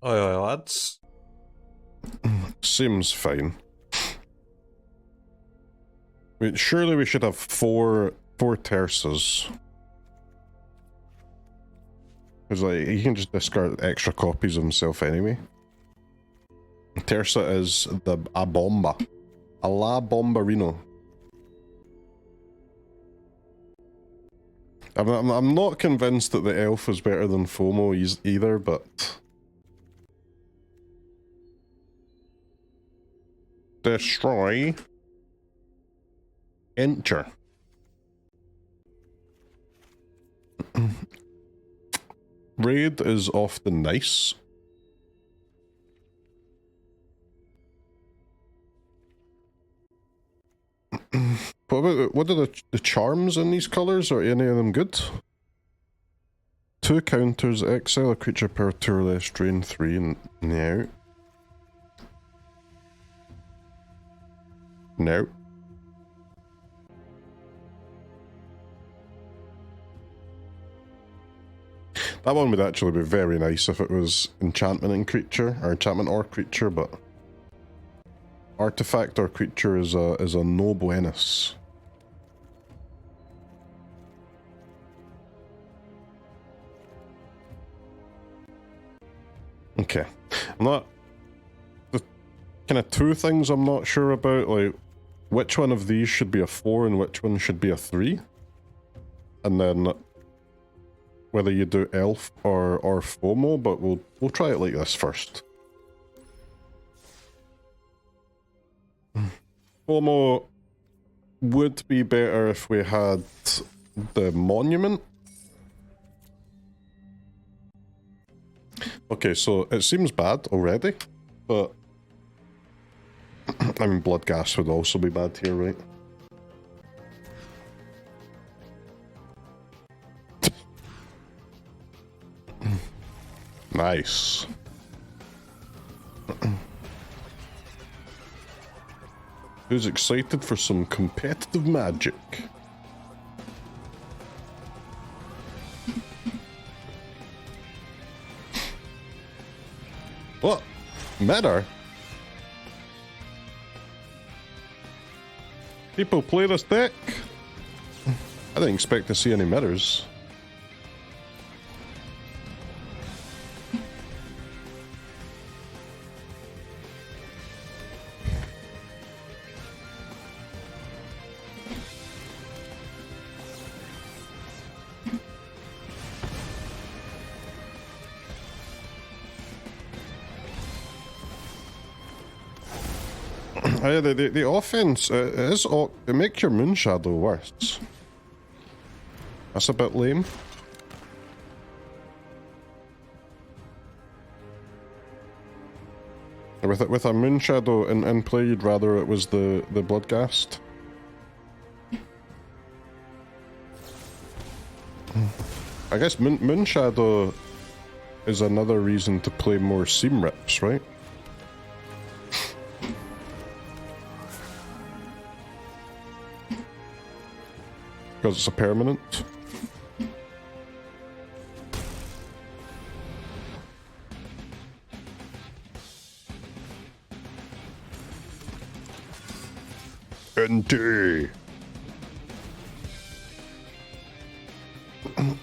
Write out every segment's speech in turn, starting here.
Aye, aye, lads. Seems fine. Surely we should have four Tersas. Because like, he can just discard extra copies of himself anyway. Tersa is a BOMBA. A La Bombarino. I'm not convinced that the elf is better than FOMO either, but... Destroy. Enter. Raid is often nice. What are the charms in these colours? Are any of them good? 2 counters, exile a creature per 2 or less, drain 3. No. No. That one would actually be very nice if it was enchantment and creature, or enchantment or creature, but artifact or creature is a no buenos. Okay, I'm not... The kind of 2 things I'm not sure about, like which one of these should be a 4 and which one should be a 3, and then whether you do elf or FOMO, but we'll try it like this first. FOMO would be better if we had the monument. Okay, so it seems bad already, but I mean Bloodghast would also be bad here, right? Nice. Who's excited for some competitive magic? What? Meta? People play this deck? I didn't expect to see any metas. The offense it makes your Moonshadow worse. That's a bit lame. With a Moonshadow in play, you'd rather it was the Bloodghast. I guess Moonshadow is another reason to play more Seam Rips, right? Because it's a permanent. NT.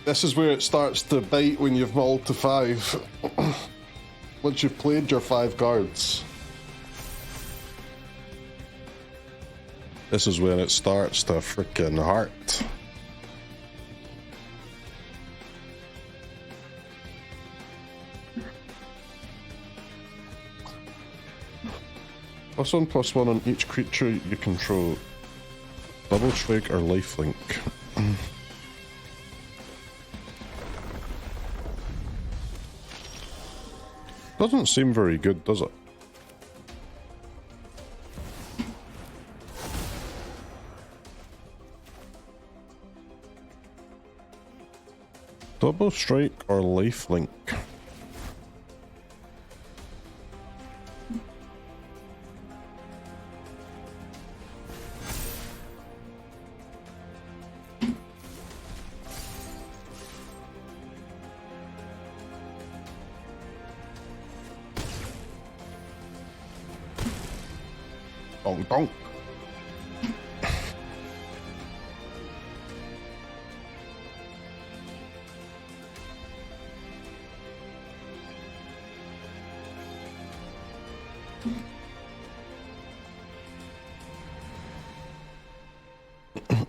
This is where it starts to bite when you've mulled to 5. Once you've played your 5 cards. This is when it starts to frickin' hurt. +1/+1 on each creature you control. Double strike or lifelink. Doesn't seem very good, does it? Double strike or lifelink. Donk donk.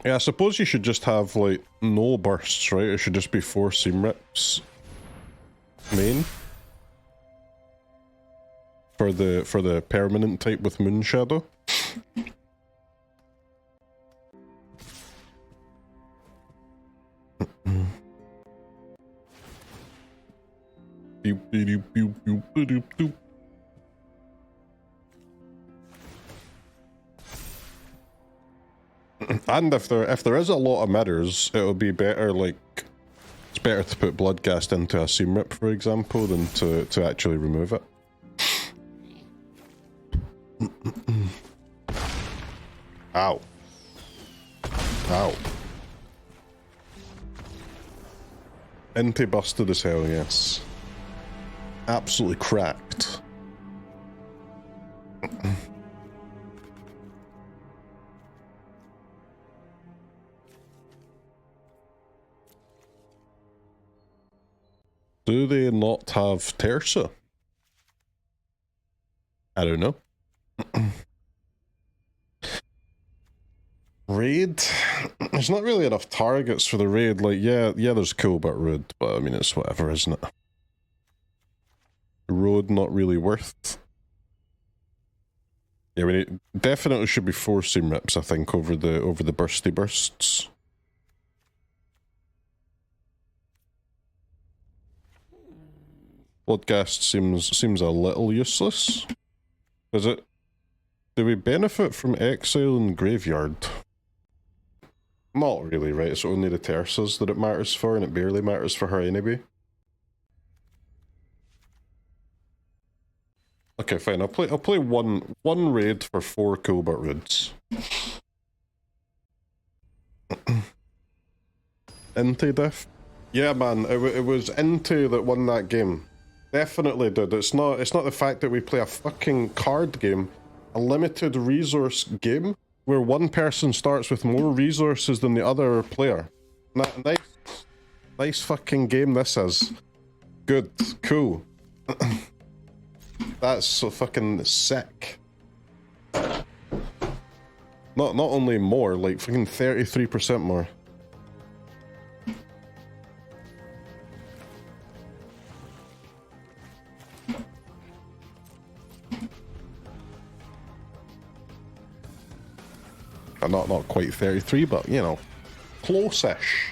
Yeah, I suppose you should just have, like, no bursts, right? It should just be 4 seam rips main. For the permanent type with Moonshadow. And if there is a lot of mirrors, it'll be better, like, it's better to put Bloodghast into a seam rip, for example, than to actually remove it. Ow. Ow. Inte busted as hell, yes. Absolutely cracked. Do they not have Tersa? I don't know. Raid? There's not really enough targets for the raid. Like, yeah, there's Cobalt Road, but I mean, it's whatever, isn't it? Road not really worth. Yeah, we definitely should be 4 seam rips, I think, over the bursty bursts. Bloodghast seems a little useless. Is it? Do we benefit from exile and graveyard? Not really, right? It's only the Tersas that it matters for, and it barely matters for her anyway. Okay, fine. I'll play one raid for 4 Cobalt Roods. Inte diff? Yeah, man. It was Inte that won that game. Definitely, dude. It's not the fact that we play a fucking card game, a limited resource game, where one person starts with more resources than the other player. Nice fucking game this is. Good. Cool. That's so fucking sick. Not only more, like fucking 33% more. Not quite 33, but you know, close-ish.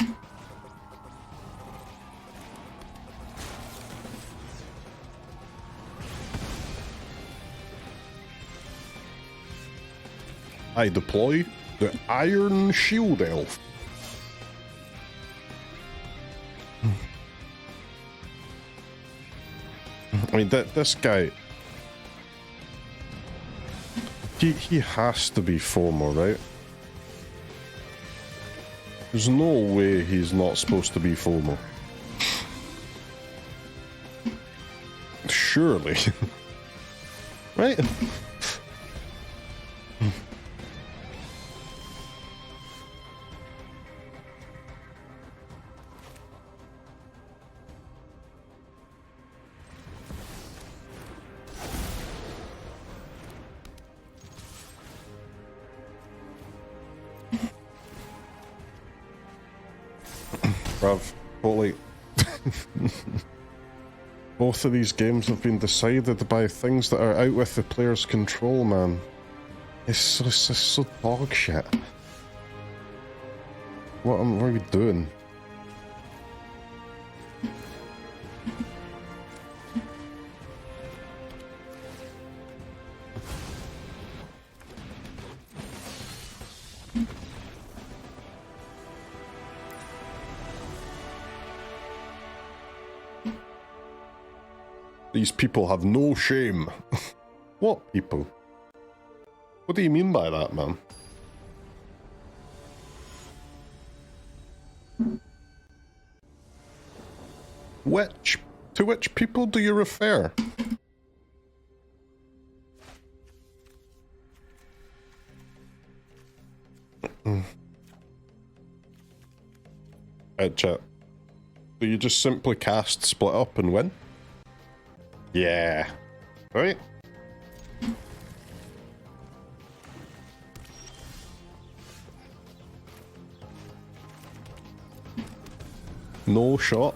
I deploy the Iron Shield Elf. I mean, this guy, he has to be FOMO, right? There's no way he's not supposed to be FOMO. Surely. Right? Bruv, holy. Both of these games have been decided by things that are out with the player's control, man. It's so dog shit. What are we doing? These people have no shame. What people? What do you mean by that, man? To which people do you refer? chat. So you just simply cast Split Up and win? Yeah. Right? No shot?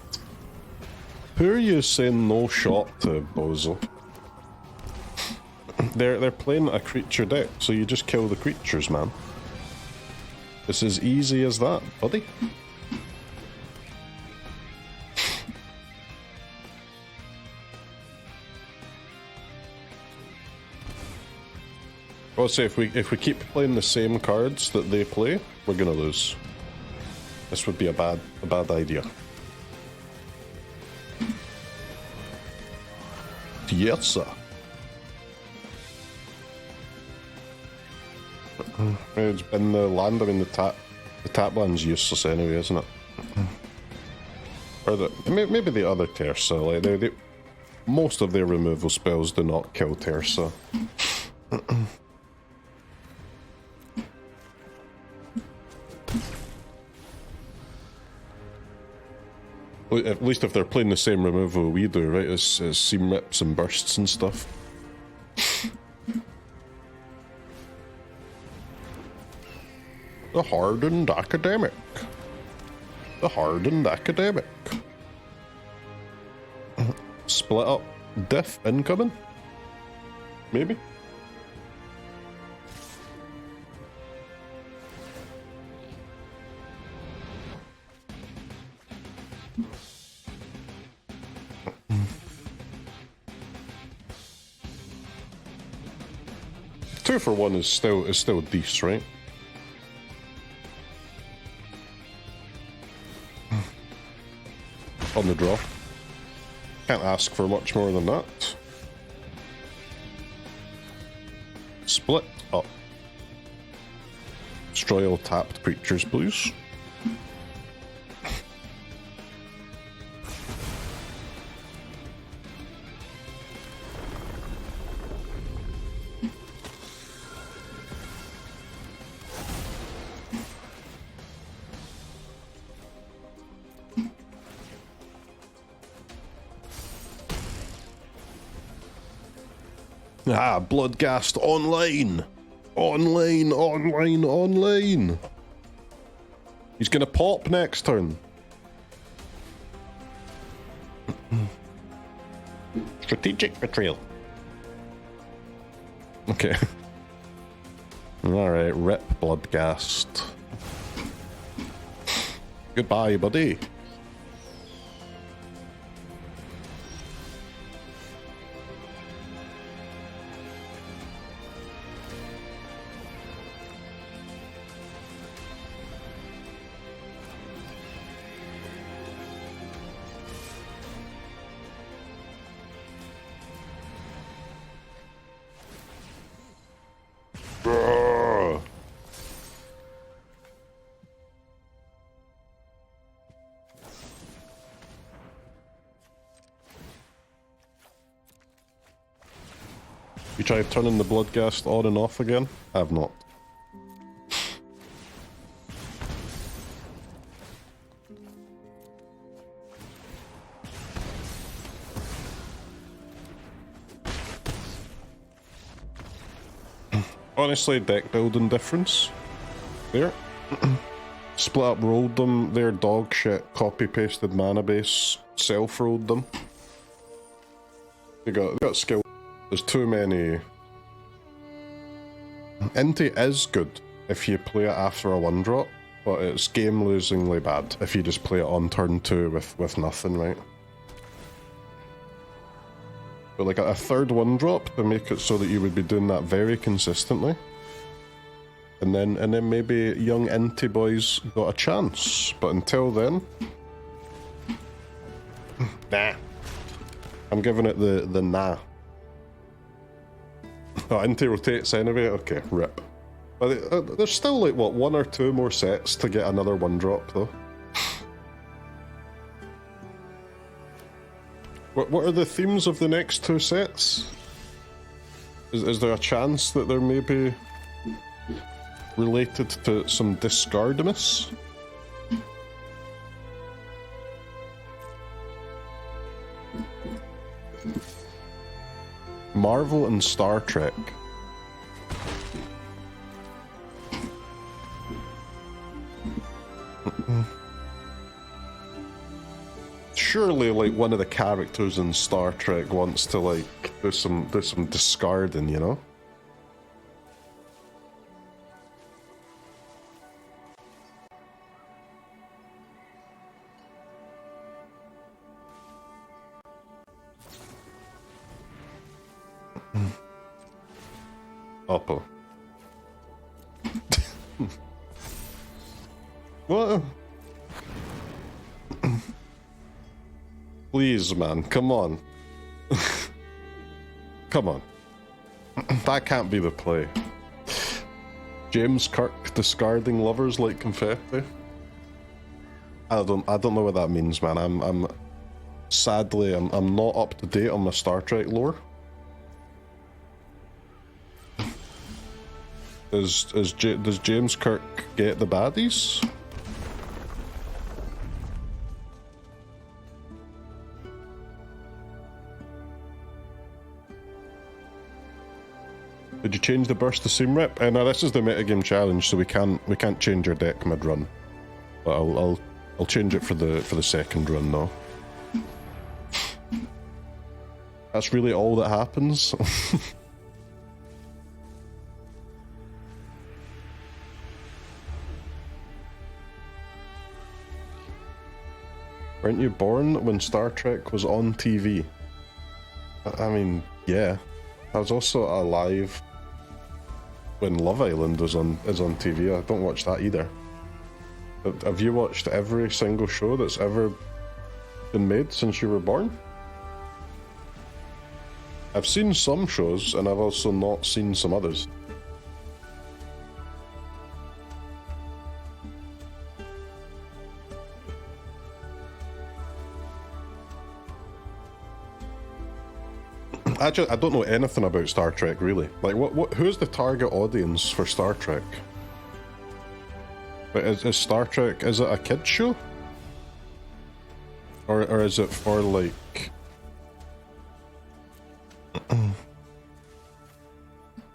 Who are you saying no shot to, Bozo? They're playing a creature deck, so you just kill the creatures, man. It's as easy as that, buddy. I'll say if we keep playing the same cards that they play, we're gonna lose. This would be a bad idea. Yes, sir. It's been the land. I mean, the tap land's useless anyway, isn't it? Or maybe the other Tersa. Like they most of their removal spells do not kill Tersa. At least if they're playing the same removal we do, right? It's seam rips and bursts and stuff. The Hardened Academic. The Hardened Academic. Split Up diff incoming? Maybe? Two for one is still decent, right? On the draw. Can't ask for much more than that. Split Up. Destroy all tapped creatures, please. Ah, Bloodghast online! Online! He's gonna pop next turn. Strategic Betrayal. Okay. Alright, rip Bloodghast. Goodbye, buddy. You tried turning the Bloodghast on and off again? I have not. Honestly, deck building difference. There. Split Up rolled them, their dog shit, copy pasted mana base, self rolled them. They got skill. There's too many. Inti is good if you play it after a 1-drop, but it's game losingly bad if you just play it on turn 2 with nothing, right? But like a third 1-drop to make it so that you would be doing that very consistently. And then maybe young Inti boys got a chance. But until then, nah. I'm giving it the nah. Oh, Inti rotates anyway? Okay, rip. But there's still like, what, 1 or 2 more sets to get another 1-drop though. What are the themes of the next 2 sets? Is there a chance that they're maybe related to some discardiness? Marvel and Star Trek. Surely, like, one of the characters in Star Trek wants to, like, do some discarding, you know? Oppo. What? Please, man, come on. Come on. That can't be the play. James Kirk discarding lovers like confetti? I don't know what that means, man. I'm sadly I'm not up to date on my Star Trek lore. Does James Kirk get the baddies? Did you change the burst to seam rep? No, this is the metagame challenge, so we can't change our deck mid run. But I'll change it for the second run though. That's really all that happens. Weren't you born when Star Trek was on TV? I mean, yeah. I was also alive when Love Island is on TV. I don't watch that either. But have you watched every single show that's ever been made since you were born? I've seen some shows, and I've also not seen some others. I don't know anything about Star Trek, really. Like, who's the target audience for Star Trek? But is Star Trek, is it a kid's show? Or is it for, like...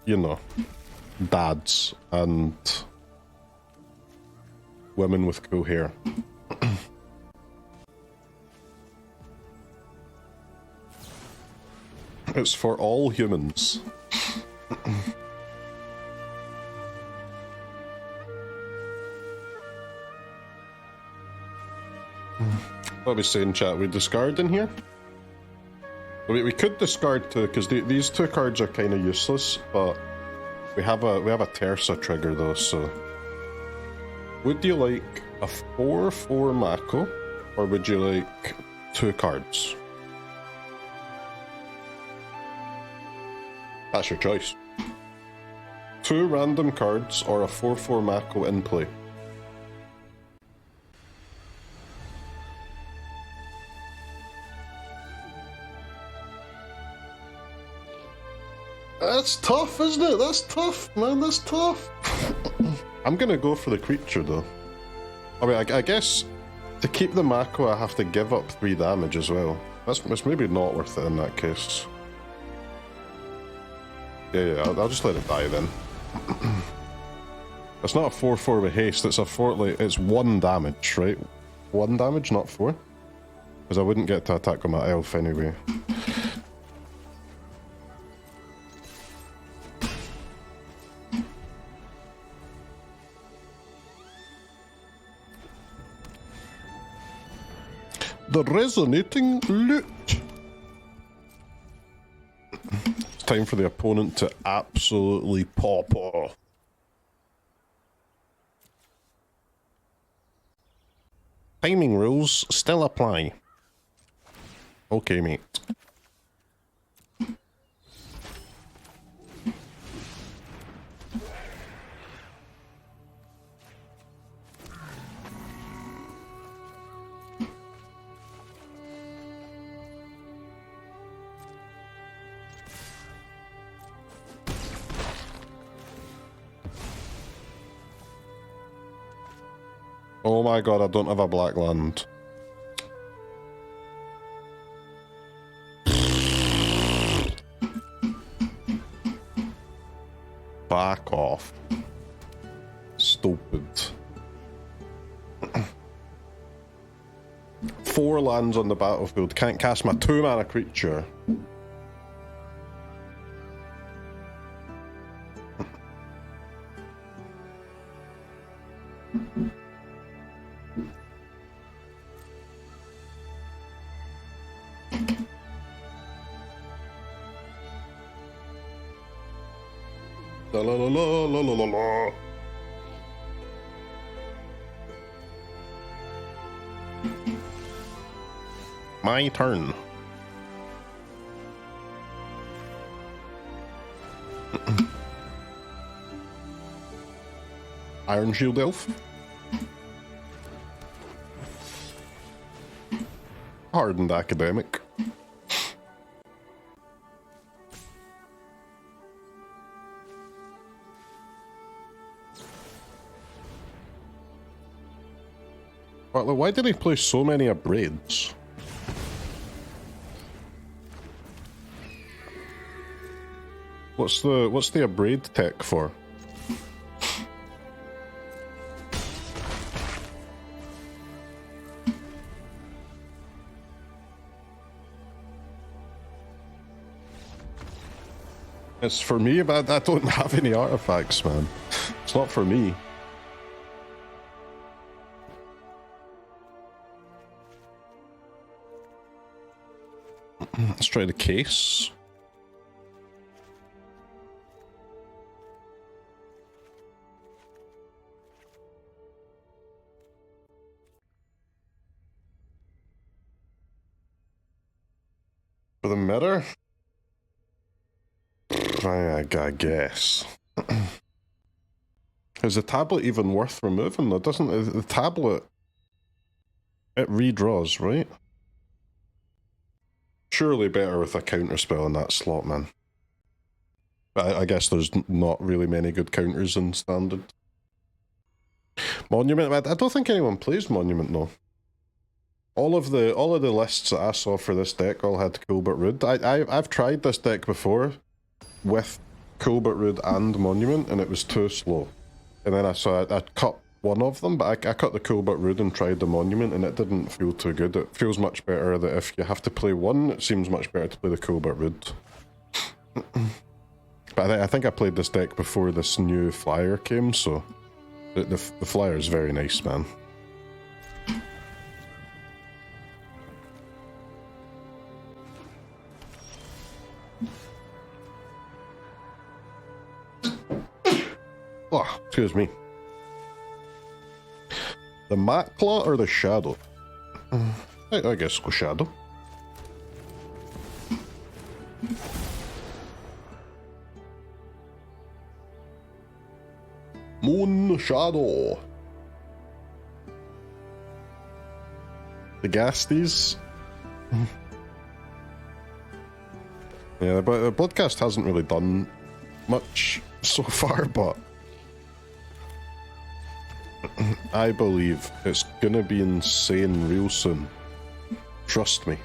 you know, dads and women with cool hair? It's for all humans. What are we saying, chat? We discard in here? We could discard two, because these two cards are kind of useless, but we have a Tersa trigger though, so... Would you like a 4/4 Mako, or would you like two cards? That's your choice. Two random cards or a 4/4 Mako in play. That's tough, isn't it? That's tough, man. That's tough. I'm gonna go for the creature though. I mean, I guess to keep the Mako, I have to give up 3 damage as well. That's maybe not worth it in that case. Yeah, I'll just let it die then. It's not a 4/4 with haste, it's a 4, like, it's 1 damage, right? 1 damage, not 4? Because I wouldn't get to attack with my elf anyway. The resonating loot. It's time for the opponent to absolutely pop off. Timing rules still apply. Okay, mate. Oh my god, I don't have a black land. back off. Stupid. 4 lands on the battlefield. Can't cast my 2-mana creature. La la la la la la la. My turn. Iron Shield Elf. Hardened Academic. Why did he play so many Abrades? What's the Abrade tech for? It's for me, but I don't have any artifacts, man. It's not for me. Let's try the case. For the mirror? I guess. Is the tablet even worth removing? Though, doesn't the tablet? It redraws, right? Surely better with a counterspell in that slot, man. But I guess there's not really many good counters in Standard. Monument? I don't think anyone plays Monument though. All of the lists that I saw for this deck all had Coolbert Rood. I've tried this deck before with Coolbert Rood and Monument, and it was too slow. And then I cut one of them, but I cut the Coolbert Rood and tried the Monument, and it didn't feel too good. It feels much better that if you have to play one, it seems much better to play the Coolbert Rood. But I think I played this deck before this new flyer came, so the flyer is very nice, man. Oh, excuse me. The Mat Claw or the Shadow? I guess go Shadow. Moonshadow. The Gasties. Yeah, but the Bloodghast hasn't really done much so far, but I believe it's gonna be insane real soon. Trust me.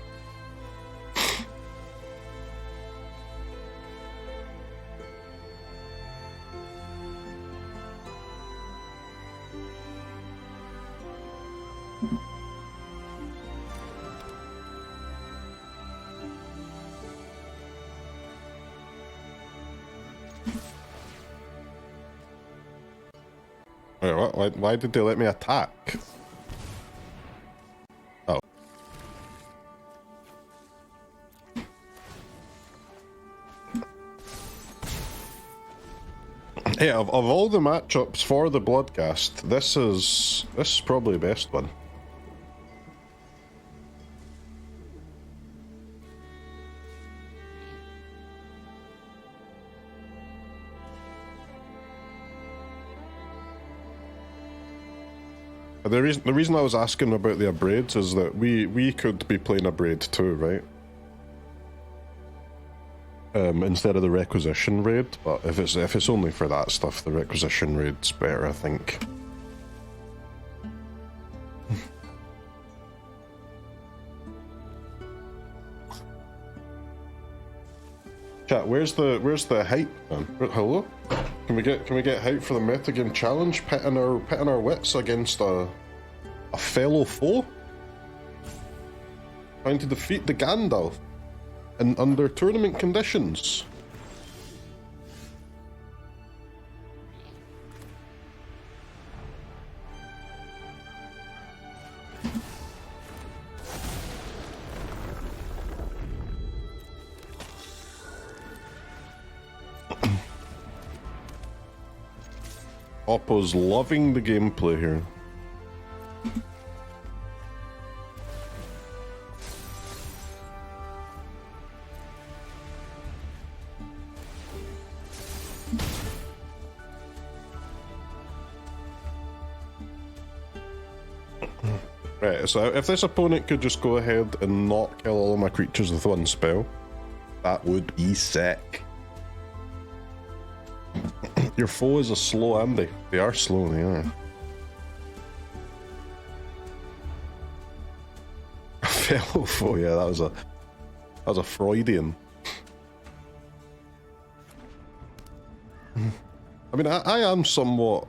Why did they let me attack? Oh. Yeah, of all the matchups for the Bloodghast, this is probably the best one. The reason I was asking about the Abrades is that we could be playing Abrade too, right? Instead of the Requisition Raid, but if it's only for that stuff, the Requisition Raid's better, I think. Chat, where's the hype, man? Hello? Can we get hype for the metagame challenge? Pitting our wits against a fellow foe? Trying to defeat the Gandalf and under tournament conditions. Oppo's loving the gameplay here. Right, so if this opponent could just go ahead and not kill all of my creatures with one spell, that would be sick. Your foe is a slow Andy. They are slow, they are. A fellow foe, yeah, that was a Freudian. I mean, I am somewhat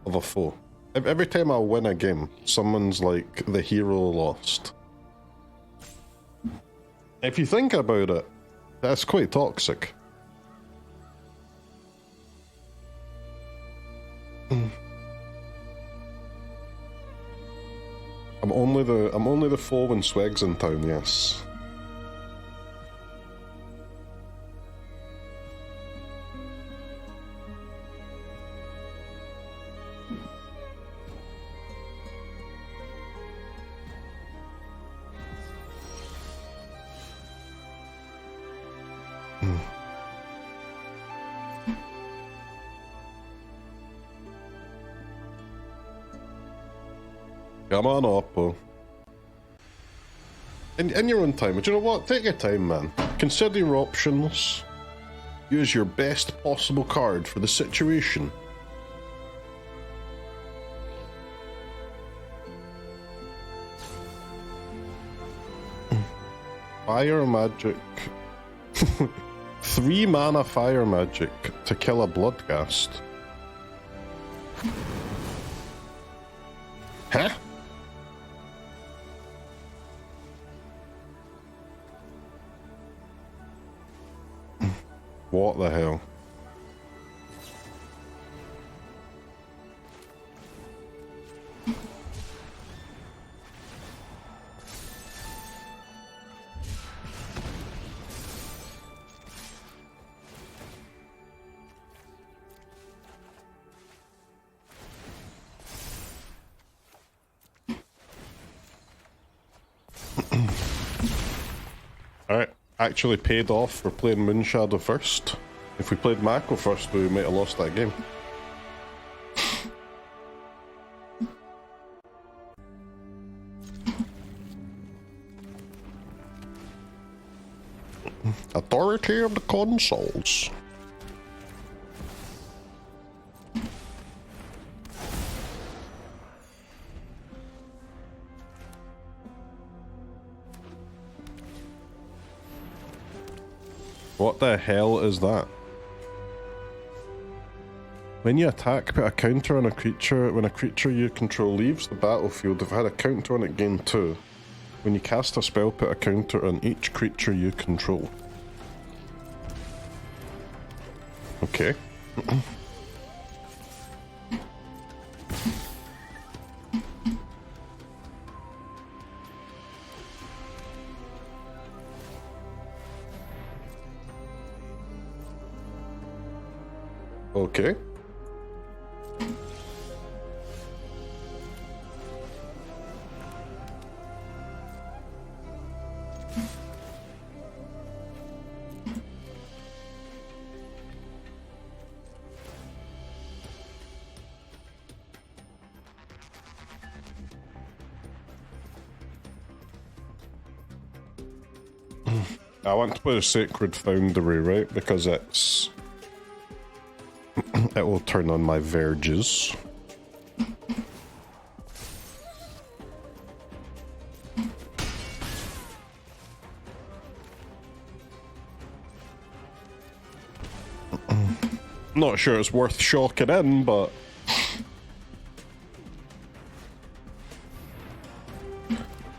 of a foe. Every time I win a game, someone's like, the hero lost. If you think about it, that's quite toxic. I'm only the foe when Sweg's in town, yes. Come on, Oppo. In your own time, but you know what? Take your time, man. Consider your options. Use your best possible card for the situation. Fire magic. 3 mana fire magic to kill a Bloodghast. Huh? What the hell? Alright, actually paid off for playing Moonshadow first. If we played Mako first, we might have lost that game. Authority of the Consuls. What the hell is that? When you attack, put a counter on a creature. When a creature you control leaves the battlefield, if it had a counter on it, gain 2. When you cast a spell, put a counter on each creature you control. Okay. Okay. I want to play the Sacred Foundry, right? Because it's... it will turn on my verges. Not sure it's worth shocking in, but...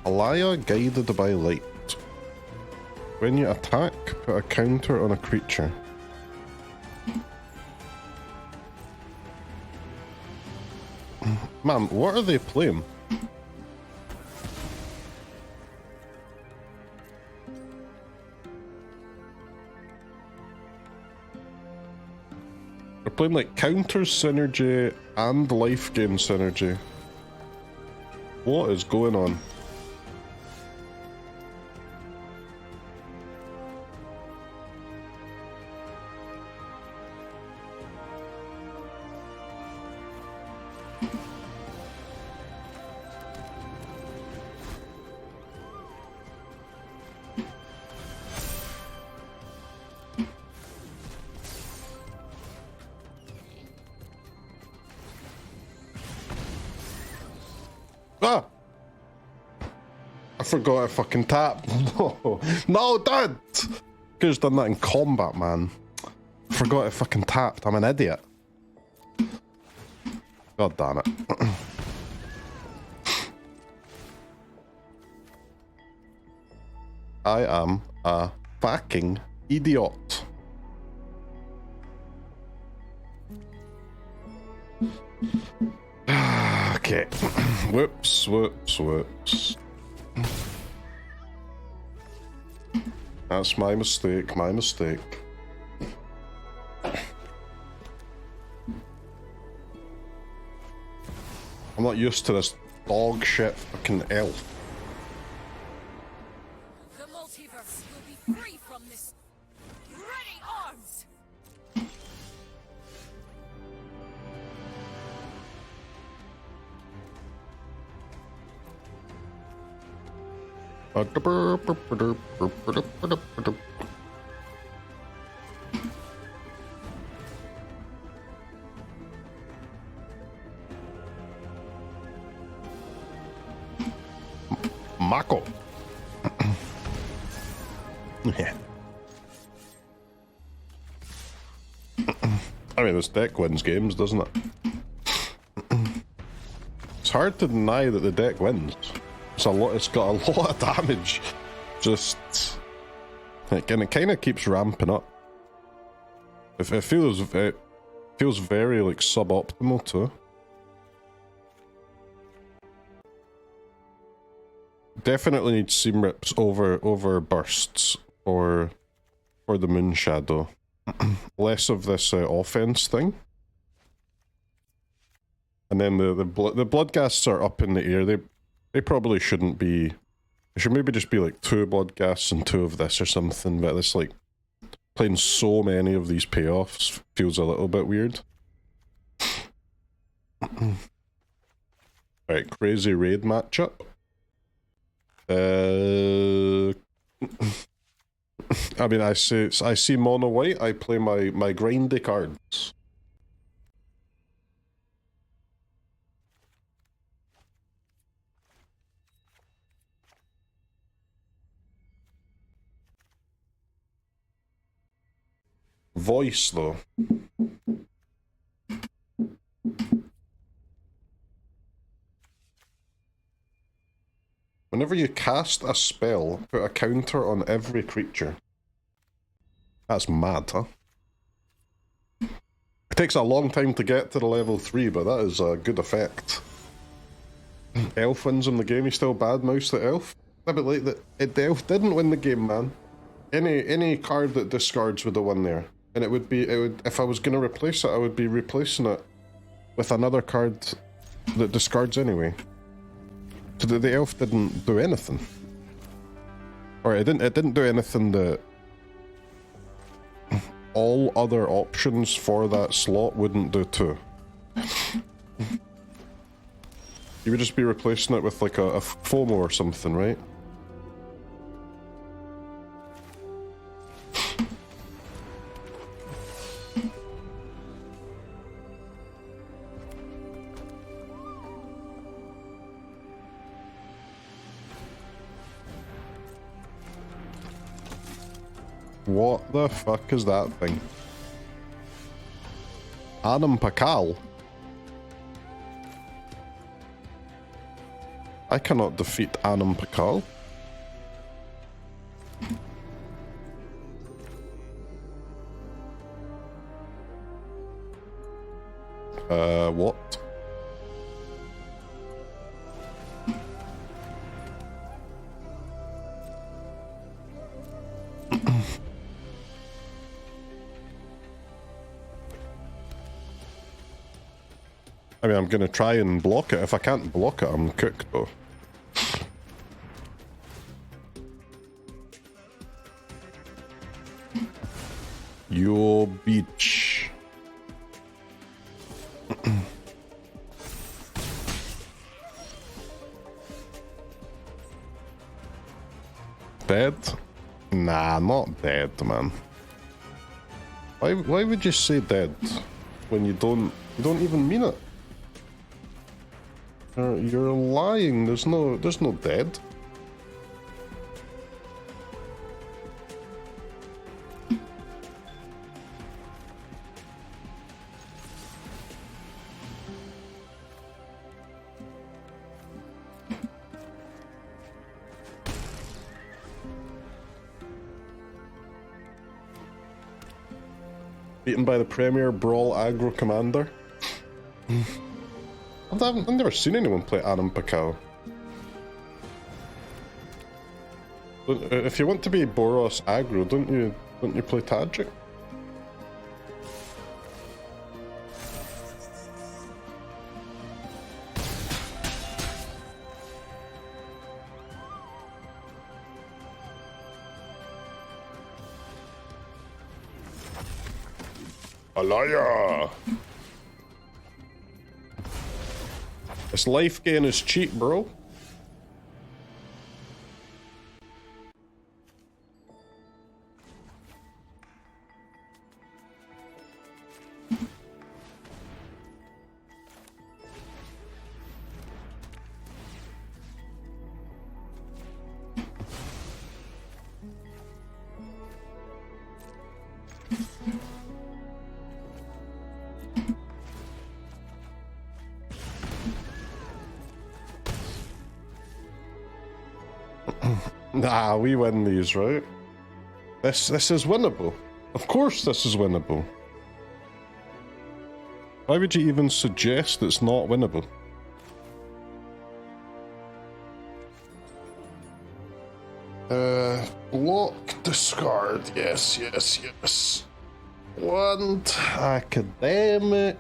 Alaya guided by light. When you attack, put a counter on a creature. Man, what are they playing? They're playing like counter synergy and life gain synergy. What is going on? Ah! I forgot I fucking tapped. No, no, Dad! Could have done that in combat, man. I forgot I fucking tapped. I'm an idiot. God damn it. I am a fucking idiot. Okay. Whoops, whoops, whoops. That's my mistake, my mistake. I'm not used to this dog shit fucking elf. The multiverse will be free from this. Ready arms! Mako. Yeah. I mean, this deck wins games, doesn't it? It's hard to deny that the deck wins. It's a lot. It's got a lot of damage. Just, and it kind of keeps ramping up. It feels very like suboptimal too. Definitely needs seam rips over bursts for the Moonshadow. Less of this offense thing. And then the Bloodghasts are up in the air. They probably shouldn't be. It should maybe just be like 2 Bloodghasts and 2 of this or something. But this like playing so many of these payoffs feels a little bit weird. Right, crazy raid matchup. I mean, I see mono white. I play my grindy cards. Voice though. Whenever you cast a spell, put a counter on every creature. That's mad, huh? It takes a long time to get to the level 3, but that is a good effect. Elf wins in the game, you still badmouth the elf? Yeah, but like, the elf didn't win the game, man. Any card that discards would have won there. And it would, if I was going to replace it, I would be replacing it with another card that discards anyway. So the elf didn't do anything. Or it didn't do anything that all other options for that slot wouldn't do too. You would just be replacing it with like a FOMO or something, right? What the fuck is that thing? Anam Pakal. I cannot defeat Anam Pakal. What? I mean, I'm gonna try and block it. If I can't block it, I'm cooked though. Yo, beach. Dead? Nah, not dead, man. Why would you say dead when you don't even mean it? You're lying. There's no dead. Beaten by the Premier Brawl Aggro Commander. I've never seen anyone play Anam Pakal. If you want to be Boros aggro, don't you play Tadric? Alaya! This life gain is cheap, bro. Nah, we win these, right? This is winnable. Of course this is winnable. Why would you even suggest it's not winnable? Block, discard, yes. Wand, academic.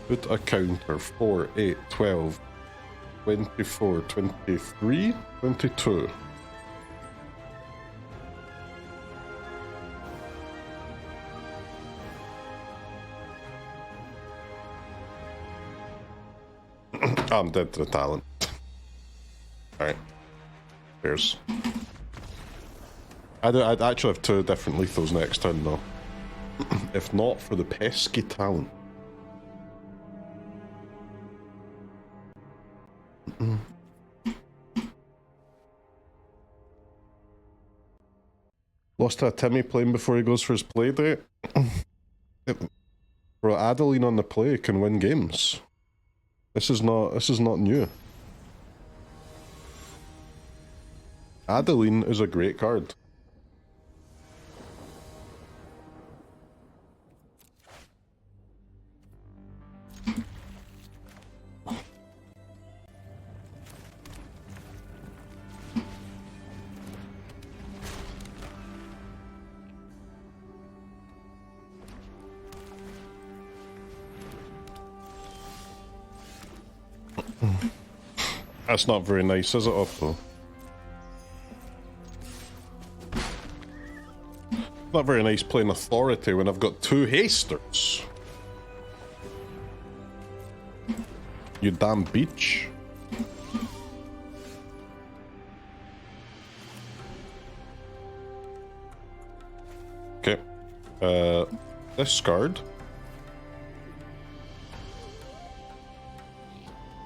Put a counter, 4, 8, 12. 24, 23, 22. I'm dead to the talent. Alright. Cheers. I'd actually have 2 different lethals next turn though. If not for the pesky talent. Lost to a Timmy playing before he goes for his play date. Bro, Adeline on the play can win games. This is not new. Adeline is a great card. That's not very nice, is it, Oppo? Not very nice playing authority when I've got 2 hasters. You damn beach. Okay. Discard.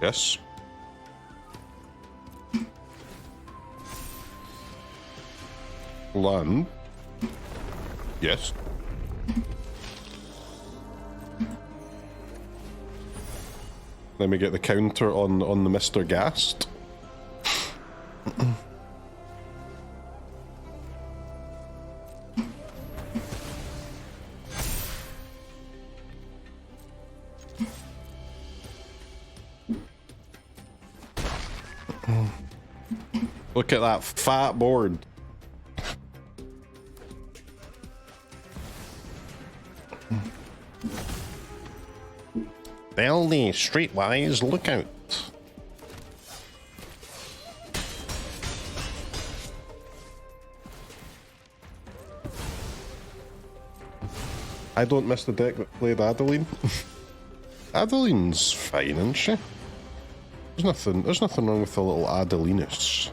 Yes. Land. Yes. Then we get the counter on the Mr. Ghast. Look at that fat board. Belly, streetwise, look out. I don't miss the deck that played Adeline. Adeline's fine, isn't she? There's nothing wrong with a little Adelinus.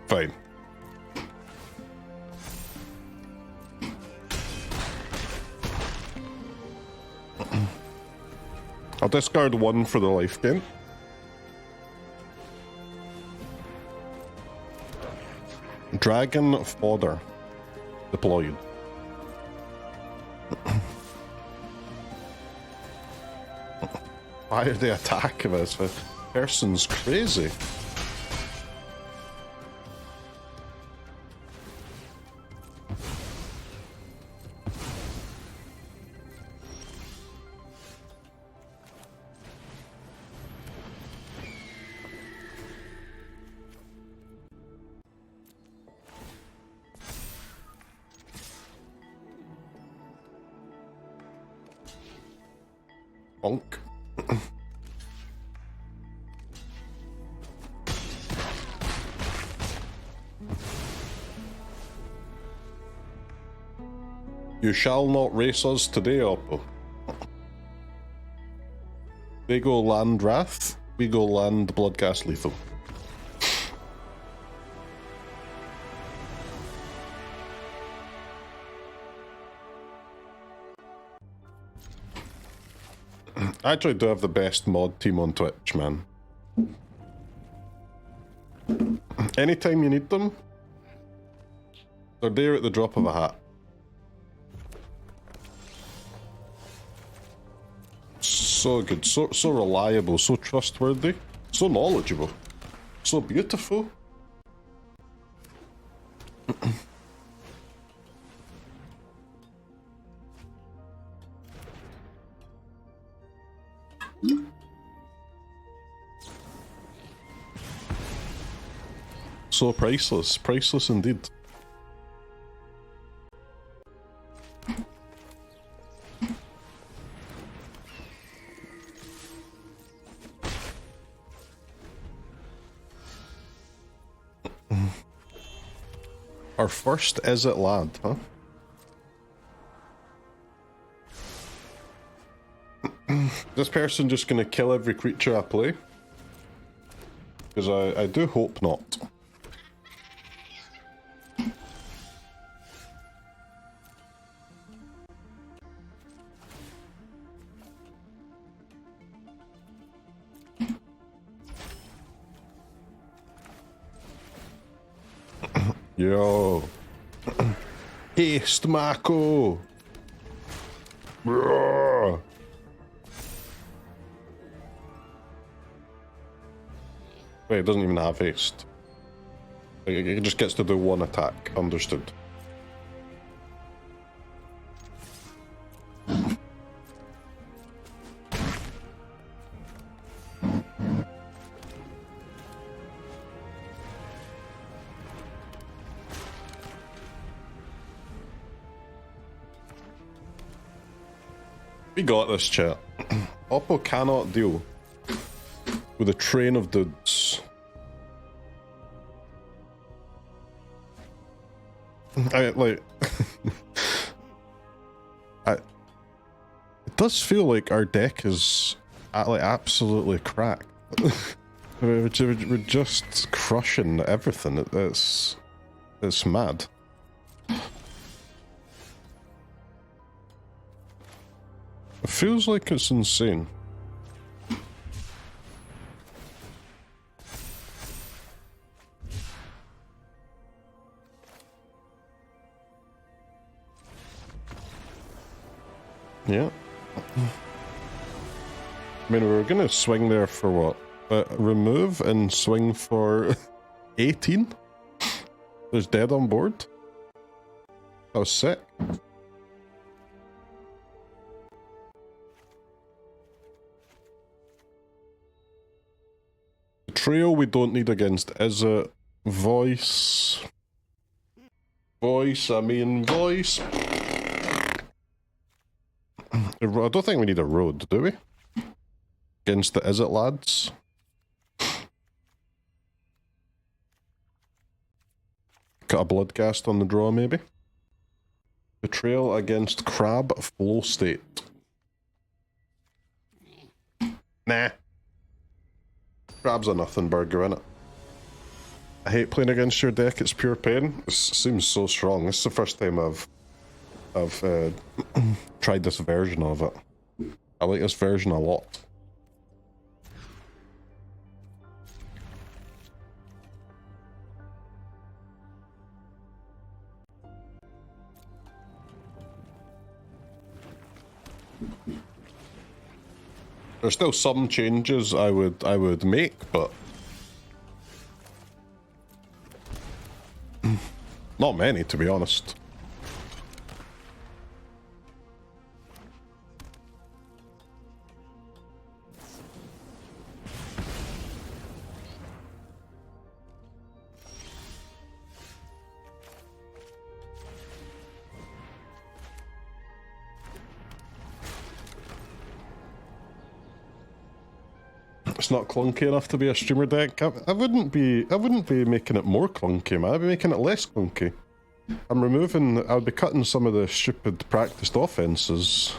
Fine. I'll discard one for the life gain. Dragon Fodder deployed. Why are they attacking us? This person's crazy. Bonk. You shall not race us today, Oppo. They go land Wrath, we go land Bloodghast Lethal. I actually do have the best mod team on Twitch, man. Anytime you need them, they're there at the drop of a hat. So good, so reliable, so trustworthy, so knowledgeable, so beautiful. So priceless, priceless indeed. Our first is it, lad, huh? This person just gonna kill every creature I play? Because I do hope not. Yo. Haste Mako. Wait, it doesn't even have haste. It just gets to do one attack. Understood. We got this, chat. Oppo cannot deal with a train of dudes. It does feel like our deck is absolutely cracked. We're just crushing everything. It's mad. feels like it's insane. Yeah. I mean, we were gonna swing there for what? Remove and swing for 18? There's dead on board? That was sick. Betrayal we don't need against, is it? Voice. Voice. I don't think we need Erode, do we? Against the Is It lads? Got a Bloodghast on the draw, maybe? Betrayal against Crab Flow State. Nah. Crab's a nothing burger, innit? I hate playing against your deck, it's pure pain. This seems so strong. This is the first time I've tried this version of it. I like this version a lot. There's still some changes I would make, but not many, to be honest. It's not clunky enough to be a streamer deck. I wouldn't be making it more clunky, man. I'd be making it less clunky. I would be cutting some of the stupid practiced offenses.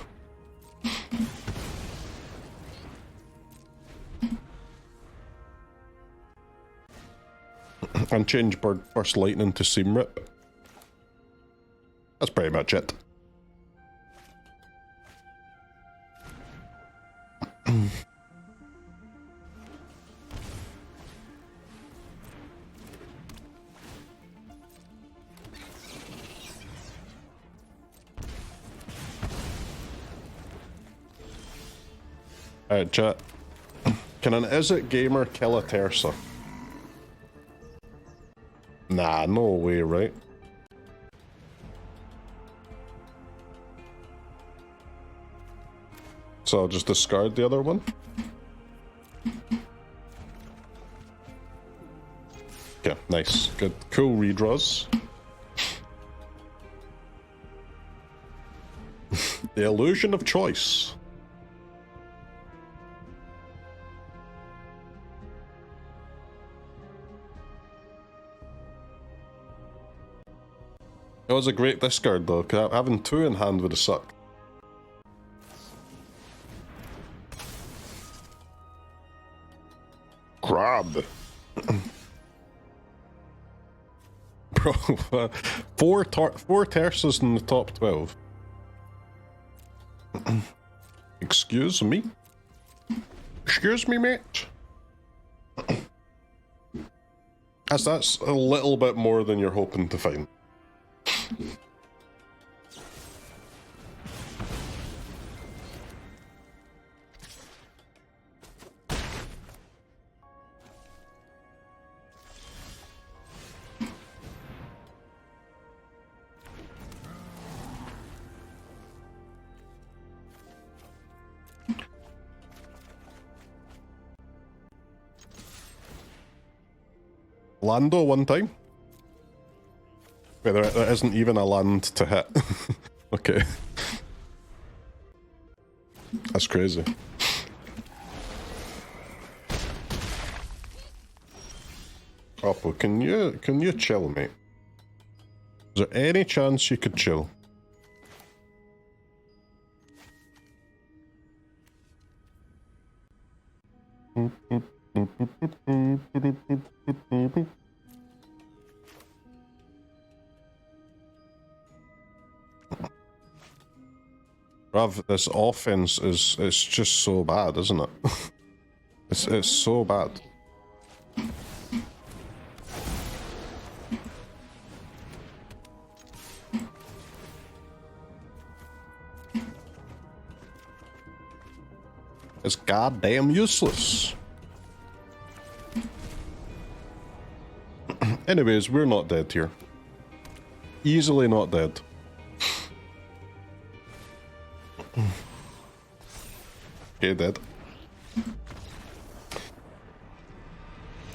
And change Burst Lightning to Seam Rip. That's pretty much it. Alright, chat. Can an Is It gamer kill a Tersa? Nah, no way, right? So I'll just discard the other one? Okay, nice. Good. Cool redraws. The illusion of choice. It was a great discard though, because having two in hand would have sucked. Crab. Bro, four Tersas in the top 12. Excuse me? Excuse me, mate? That's a little bit more than you're hoping to find. Lando one time. Wait, there isn't even a land to hit. Okay. That's crazy. Oppo, can you chill, mate? Is there any chance you could chill? Bruv, this offense is, it's just so bad, isn't it? It's so bad. It's goddamn useless. Anyways, we're not dead here. Easily not dead. Okay, dead.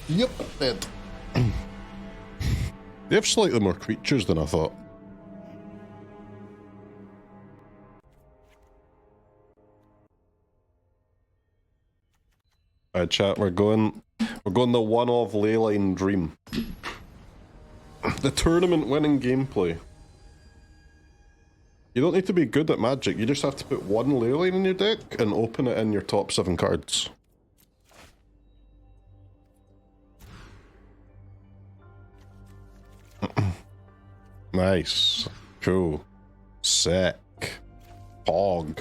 Yep, dead. They have slightly more creatures than I thought. Alright, chat, we're going the one-off Leyline dream. The tournament winning gameplay. You don't need to be good at Magic, you just have to put one Leyline in your deck and open it in your top 7 cards. Nice. Cool. Sick. Pog.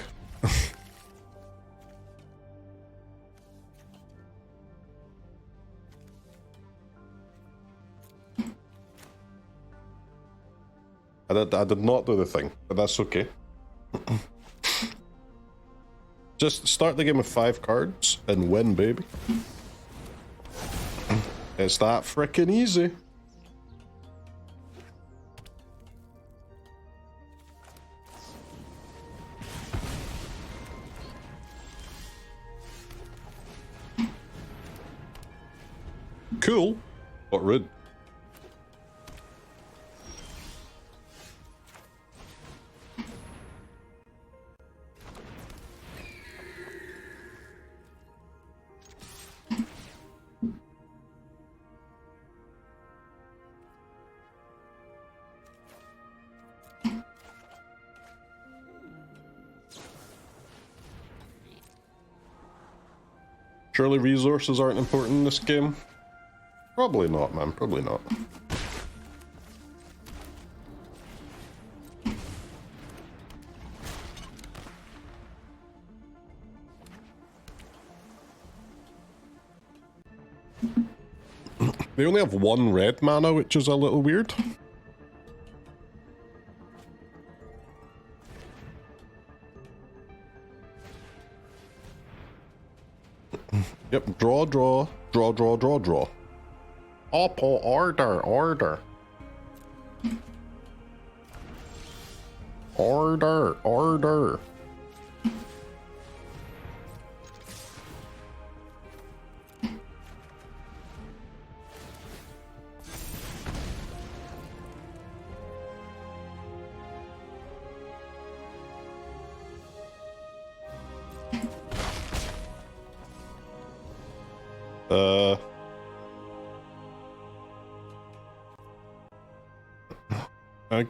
I did not do the thing, but that's okay. Just start the game with 5 cards and win, baby. It's that frickin' easy. Cool, but rude. Surely resources aren't important in this game? Probably not, man. Probably not. They only have 1 red mana, which is a little weird. Yep, draw, draw, draw, draw, draw, draw. Oppo, order, order. Order, order.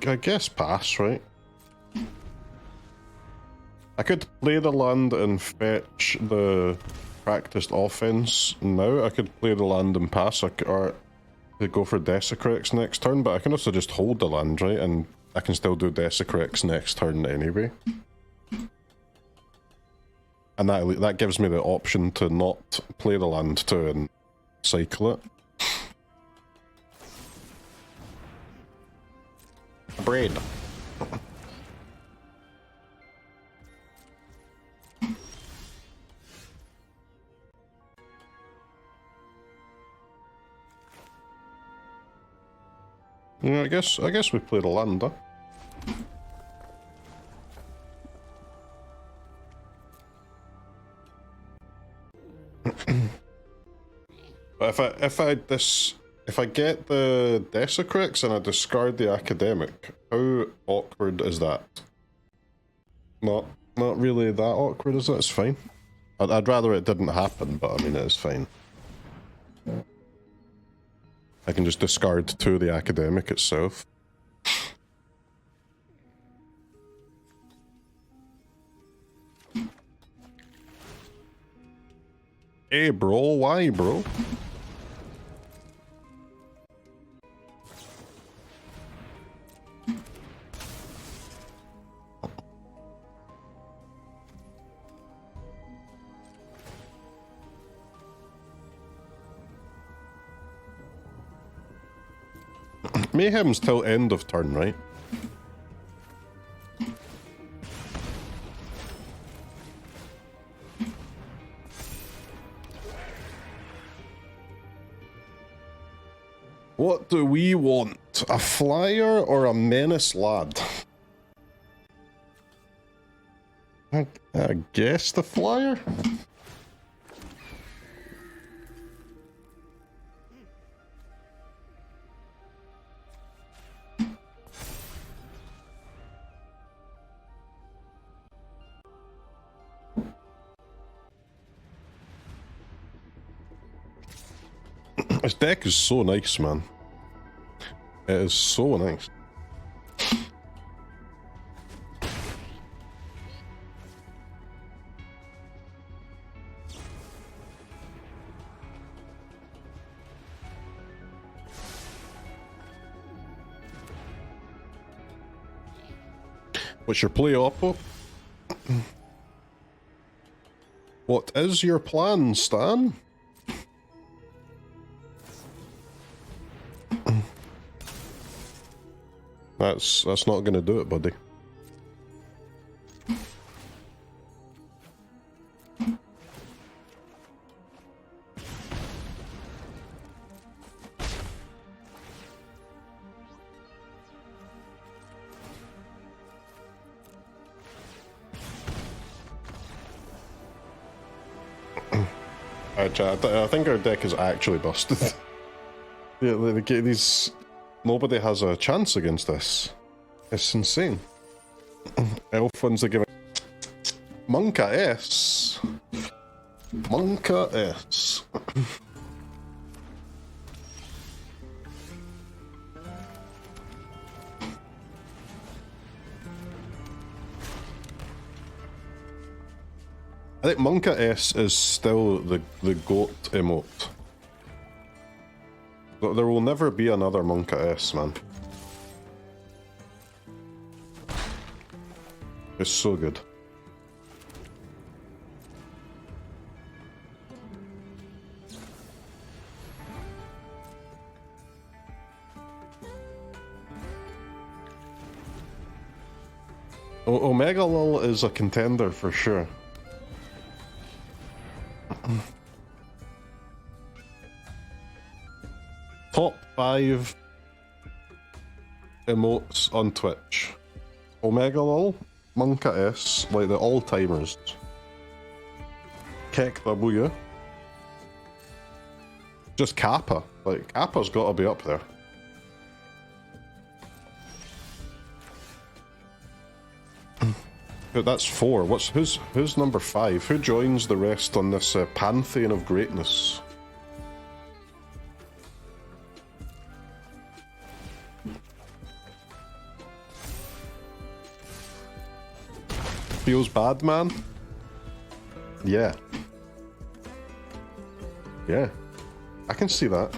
I guess pass, right? I could play the land and fetch the practiced offense now. I could play the land and pass, or could go for Desecrex next turn, but I can also just hold the land, right? And I can still do Desecrex next turn anyway. And that gives me the option to not play the land too and cycle it. Braid. Yeah, I guess we played a land, huh? But if I get the Desecrex and I discard the Academic, how awkward is that? Not really that awkward, is it? It's fine. I'd rather it didn't happen, but I mean, it's fine. I can just discard 2 of the Academic itself. Hey bro, why bro? Mayhem's till end of turn, right? What do we want? A flyer or a menace lad? I guess the flyer? This deck is so nice, man. It is so nice. What's your play, Oppo? What is your plan, Stan? That's not gonna do it, buddy. I think our deck is actually busted. Yeah, these... Nobody has a chance against this. It's insane. Elf ones are giving... Monka S. Monka S. I think Monka S is still the GOAT emote. But there will never be another Monka S, man. It's so good. Omega Lul is a contender for sure. Top 5 emotes on Twitch. Omega Lul, Monka S, like the all-timers. Kek W. Just Kappa. Like, Kappa's gotta be up there. But that's 4. Who's number 5? Who joins the rest on this pantheon of greatness? Feels bad, man? Yeah. Yeah. I can see that.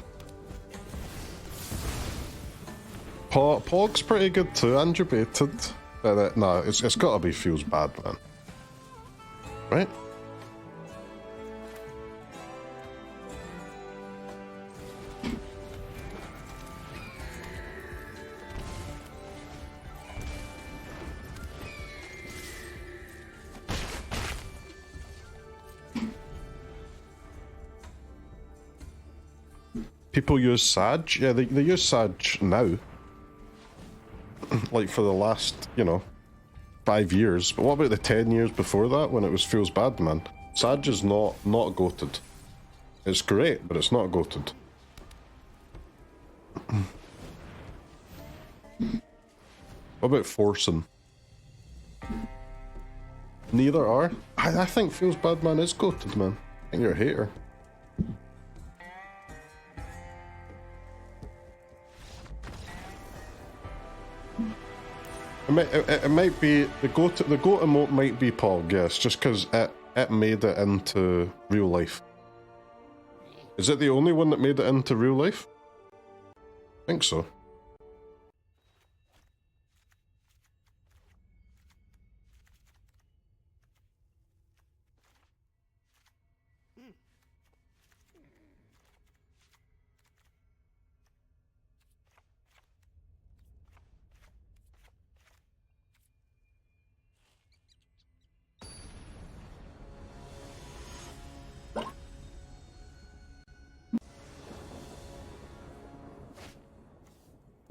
Pog's pretty good too, and debated. No, it's gotta be Feels bad, man. Right? People use Sag? Yeah, they use Sag now. Like for the last, 5 years. But what about the 10 years before that when it was Feels Bad, man? Sag is not goated. It's great, but it's not goated. What about Forcing? Neither are. I think Feels Bad, man, is goated, man. I think you're a hater. It might be the goat emote might be Pog, yes, just because it made it into real life. Is it the only one that made it into real life? I think so.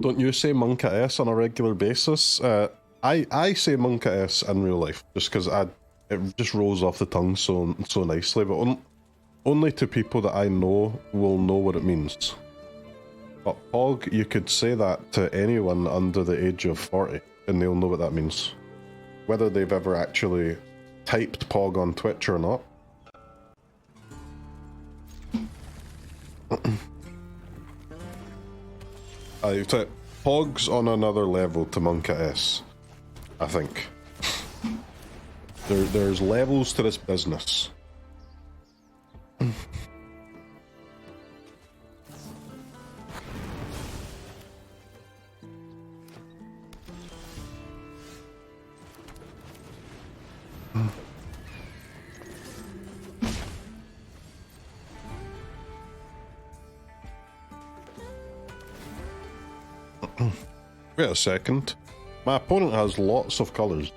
don't you say Monka S on a regular basis? I say Monka S in real life just because it just rolls off the tongue so nicely, but only to people that I know will know what it means. But Pog, you could say that to anyone under the age of 40 and they'll know what that means. Whether they've ever actually typed Pog on Twitch or not. Pog's on another level to Monka S, I think. There's levels to this business. Wait a second. My opponent has lots of colours.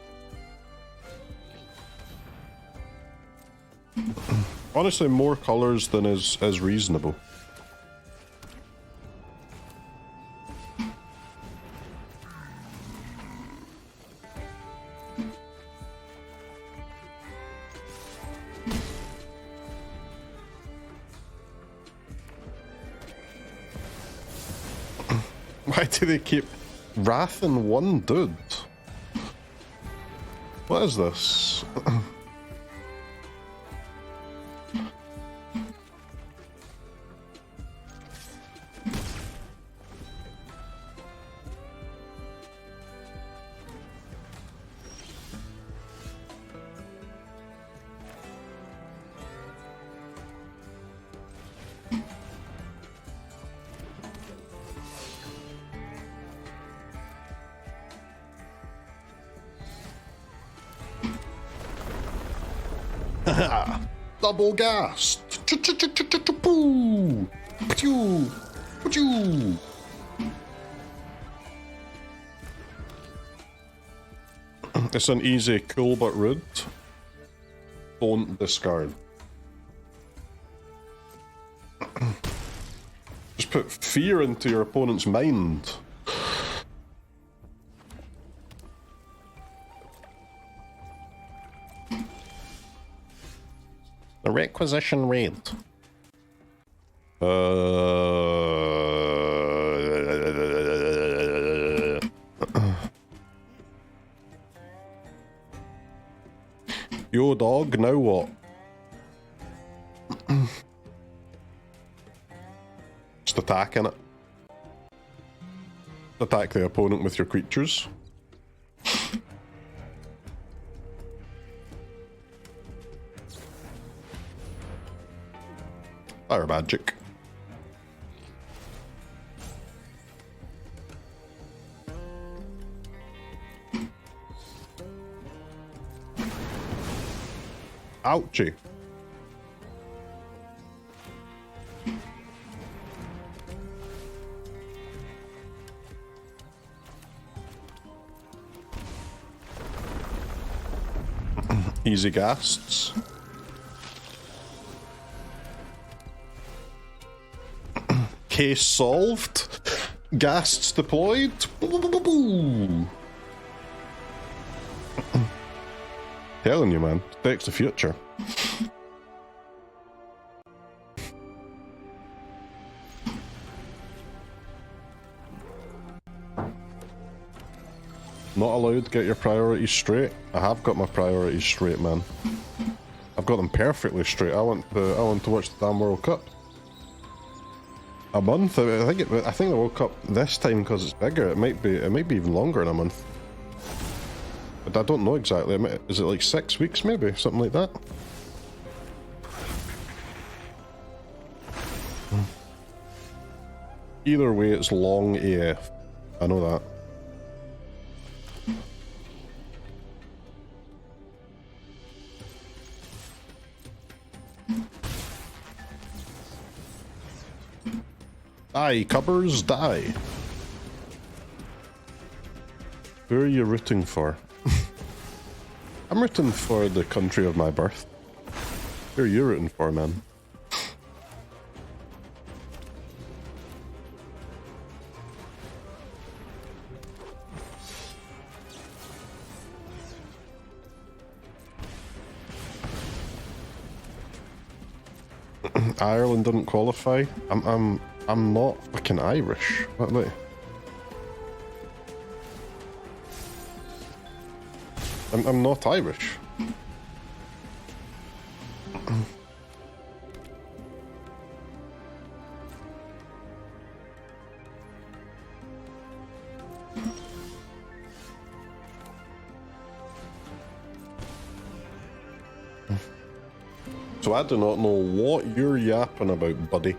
Honestly, more colours than is reasonable. Why do they keep Wrath in one dude? What is this? Double gas. It's an easy cool but rude. Don't discard. Just put fear into your opponent's mind. The Requisition Raid. Yo dog, now what? Just attacking it. Attack the opponent with your creatures. Fire magic. Ouchie. Easy ghasts. Case solved. Ghasts deployed. Telling you, man. Takes the future. Not allowed to get your priorities straight. I have got my priorities straight, man. I've got them perfectly straight. I want to watch the damn World Cup. A month? I think the World Cup this time, because it's bigger, it might be even longer than a month. But I don't know exactly. Is it like 6 weeks maybe? Something like that? Either way, it's long AF. I know that. Die, cubbers, die. Who are you rooting for? I'm rooting for the country of my birth. Who are you rooting for, man? Ireland didn't qualify. I'm not fucking Irish. What, like? I'm not Irish. So I do not know what you're yapping about, buddy.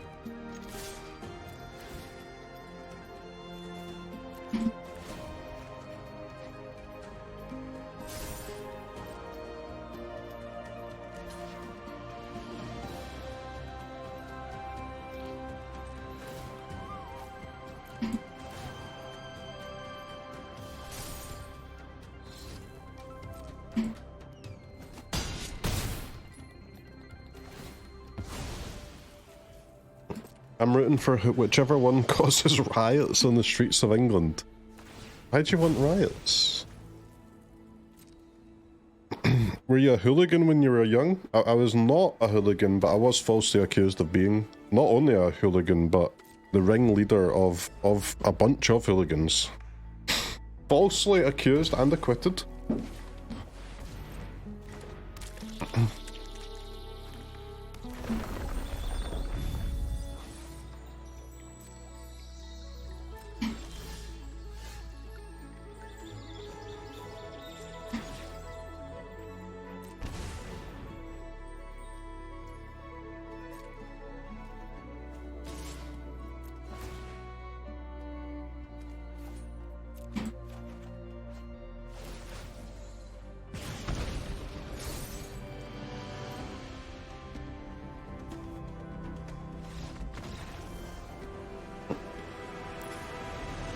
I'm rooting for whichever one causes riots on the streets of England. Why'd you want riots? Were you a hooligan when you were young? I was not a hooligan, but I was falsely accused of being not only a hooligan, but the ringleader of a bunch of hooligans. Falsely accused and acquitted.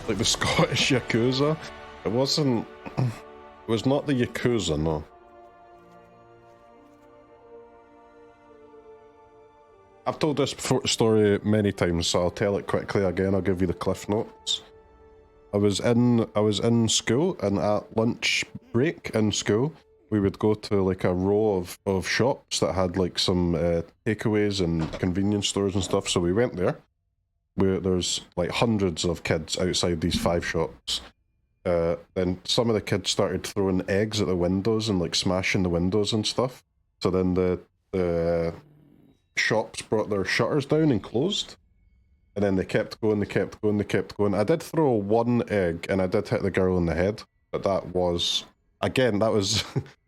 Like the Scottish Yakuza? It wasn't... It was not the Yakuza, no. I've told this story many times, so I'll tell it quickly again. I'll give you the cliff notes. I was in school, and at lunch break in school, we would go to like a row of shops that had like some takeaways and convenience stores and stuff, so we went there. There's like hundreds of kids outside these 5 shops. Then some of the kids started throwing eggs at the windows and like smashing the windows and stuff. So then the shops brought their shutters down and closed. And then they kept going, they kept going, they kept going. I did throw 1 egg and I did hit the girl in the head. But that was, again, that was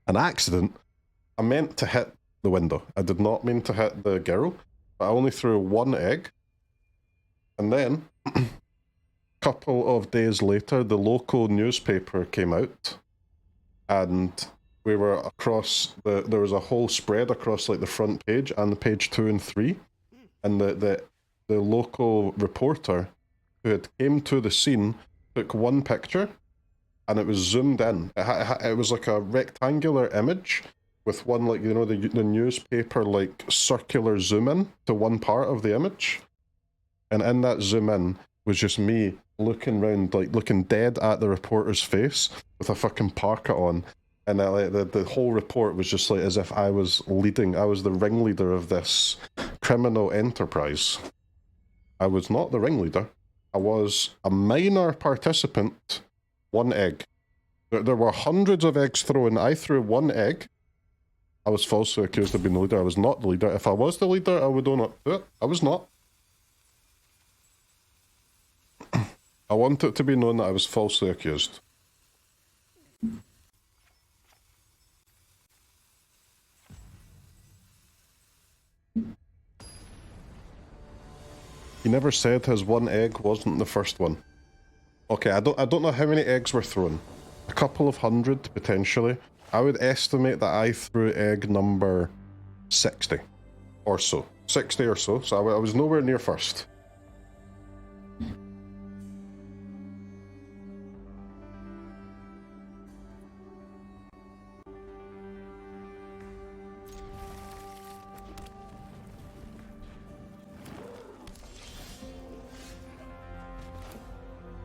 an accident. I meant to hit the window. I did not mean to hit the girl. But I only threw 1 egg. And then, a couple of days later, the local newspaper came out, and we were across there was a whole spread across like the front page and the page 2 and 3, and the local reporter who had came to the scene took 1 picture, and it was zoomed in. It was like a rectangular image with one, like, you know, the newspaper like circular zoom in to one part of the image. And in that zoom in was just me looking round, like looking dead at the reporter's face with a fucking parka on. And the whole report was just like as if I was the ringleader of this criminal enterprise. I was not the ringleader. I was a minor participant. 1 egg. There were hundreds of eggs thrown. I threw 1 egg. I was falsely accused of being the leader. I was not the leader. If I was the leader, I would own up to it. I was not. I want it to be known that I was falsely accused. He never said his 1 egg wasn't the first one. Okay, I don't know how many eggs were thrown. A couple of hundred, potentially. I would estimate that I threw egg number 60 or so. 60 or so, so I was nowhere near first.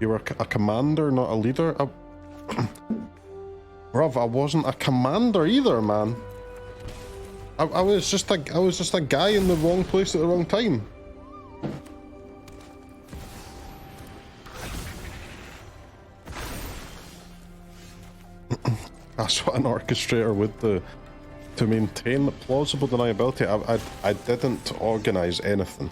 You were a commander, not a leader? Bruv, I wasn't a commander either, man. I was just a guy in the wrong place at the wrong time. That's what an orchestrator would do. To maintain plausible deniability, I didn't organize anything.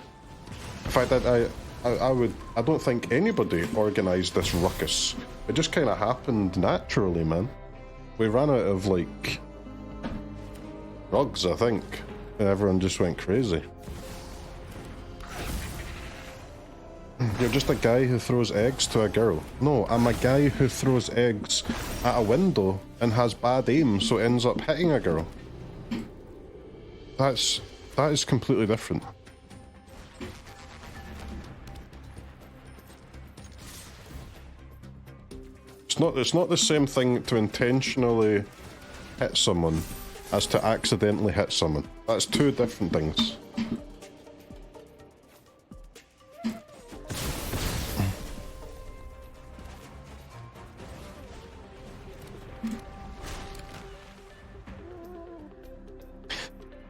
In fact, I don't think anybody organized this ruckus. It just kind of happened naturally, man. We ran out of, like, drugs, I think, and everyone just went crazy. You're just a guy who throws eggs to a girl. No, I'm a guy who throws eggs at a window and has bad aim, so ends up hitting a girl. That is completely different. It's not the same thing to intentionally hit someone as to accidentally hit someone. That's two different things.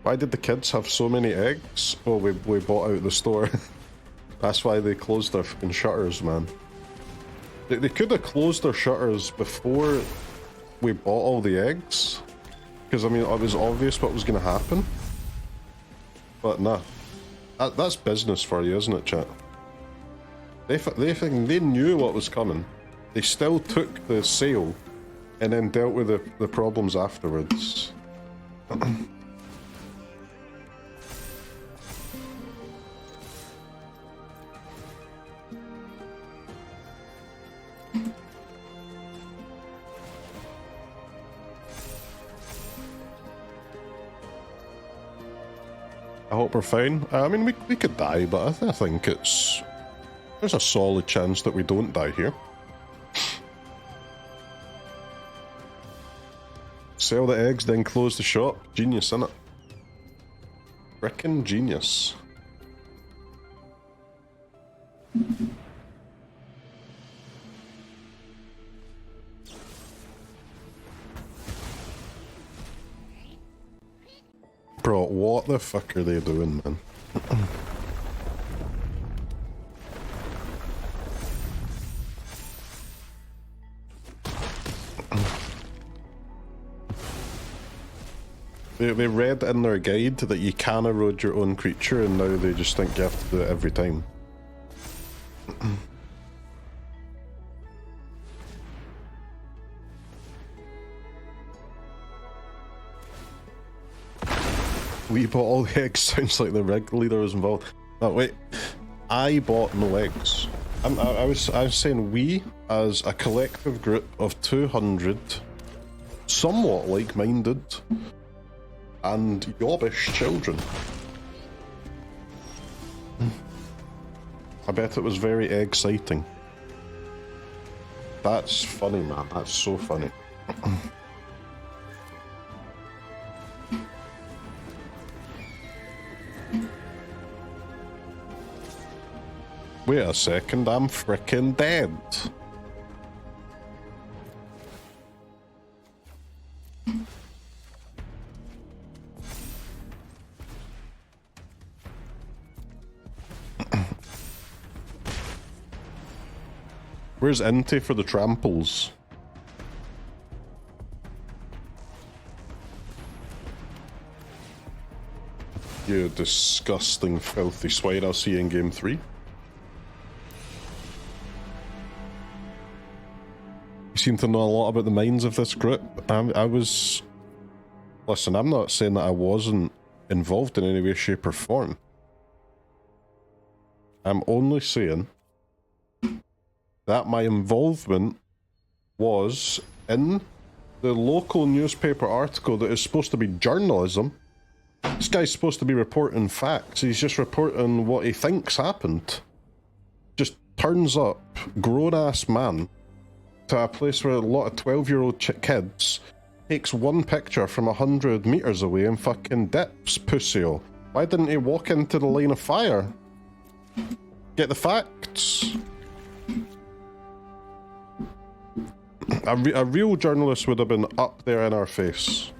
Why did the kids have so many eggs? Oh, we bought out the store. That's why they closed their fucking shutters, man. They could have closed their shutters before we bought all the eggs. Because, I mean, it was obvious what was going to happen. But nah. That's business for you, isn't it, chat? They knew what was coming. They still took the sale and then dealt with the problems afterwards. I hope we're fine. I mean, we could die, but I think there's a solid chance that we don't die here. Sell the eggs, then close the shop. Genius, innit? Frickin' genius. Bro, what the fuck are they doing, man? They read in their guide that you can erode your own creature, and now they just think you have to do it every time. We bought all the eggs. Sounds like the rig leader was involved. No, wait. I bought no eggs. I was saying we, as a collective group of 200, somewhat like-minded, and yobbish children. I bet it was very exciting. That's funny, man. That's so funny. Wait a second, I'm frickin' dead. Where's Inti for the tramples? You disgusting, filthy swine. I'll see you in game 3. You seem to know a lot about the minds of this group. I was... Listen, I'm not saying that I wasn't involved in any way, shape or form. I'm only saying that my involvement was in the local newspaper article that is supposed to be journalism. This guy's supposed to be reporting facts. He's just reporting what he thinks happened. Just turns up, grown-ass man, to a place where a lot of 12-year-old kids, takes one picture from 100 meters away and fucking dips, pussy-o. Why didn't he walk into the line of fire? Get the facts. A real journalist would have been up there in our face.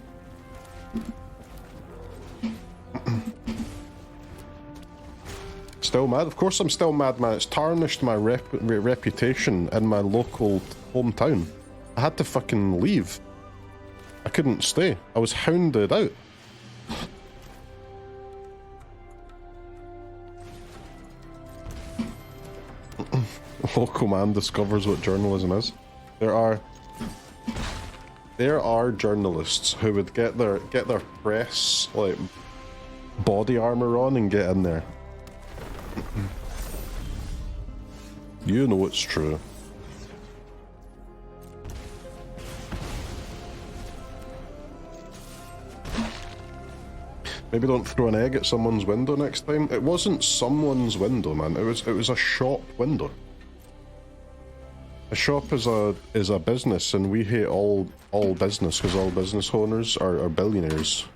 Still mad? Of course I'm still mad, man. It's tarnished my reputation in my local hometown. I had to fucking leave. I couldn't stay. I was hounded out. Local man discovers what journalism is. There are journalists who would get their press like body armor on and get in there. You know it's true. Maybe don't throw an egg at someone's window next time. It wasn't someone's window, man. It was a shop window. A shop is a business, and we hate all business because all business owners are billionaires.